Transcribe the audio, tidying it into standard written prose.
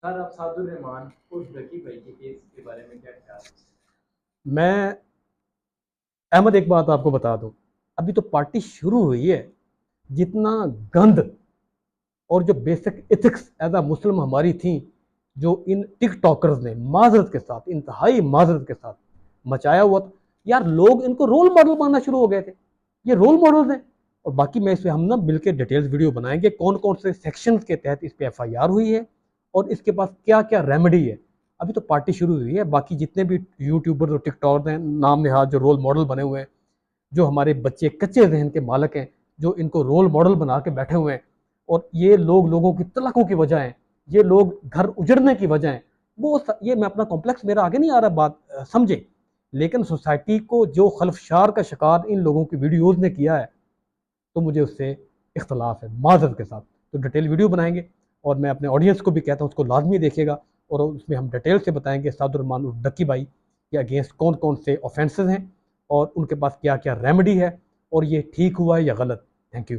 Sir आप सादुर रहमान उर्फ rocky भाई के केस के बारे में क्या ख्याल है? मैं अहमद एक बात आपको बता दूं, अभी तो पार्टी शुरू हुई है। जितना गंद और जो बेसिक एथिक्स एज अ मुस्लिम हमारी थी, जो इन टिकटॉकर्स ने माजरत के साथ, इंतहाई माजरत के साथ मचाया हुआ था, यार लोग इनको रोल मॉडल मानना शुरू हो गए थे। ये रोल मॉडल्स हैं। और बाकी मैं इसमें हम ना मिलकर डिटेल्स वीडियो बनाएंगे कौन कौन से सेक्शंस के तहत इस पे एफआईआर हुई है और इसके पास क्या क्या रेमेडी है। अभी तो पार्टी शुरू हुई है। बाकी जितने भी यूट्यूबर और टिकटॉकर हैं नाम निहाद जो रोल मॉडल बने हुए हैं, जो हमारे बच्चे कच्चे जहन के मालक हैं, जो इनको रोल मॉडल बना के बैठे हुए हैं, और ये लोग लोगों की तलाकों की वजह है, ये लोग घर उजड़ने की वजह है। ये मैं अपना कॉम्प्लेक्स मेरा आगे नहीं आ रहा बात समझे, लेकिन सोसाइटी को जो खलफशार का शिकार इन लोगों की वीडियोज़ ने किया है, तो मुझे उससे इख्तलाफ है माजरत के साथ। तो डिटेल वीडियो बनाएंगे और मैं अपने ऑडियंस को भी कहता हूँ उसको लाजमी देखेगा, और उसमें हम डिटेल से बताएंगे सादुररहमान उर्फ डक्की भाई के अगेंस्ट कौन कौन से ऑफेंसेस हैं और उनके पास क्या क्या रेमेडी है और ये ठीक हुआ है या गलत। Thank you.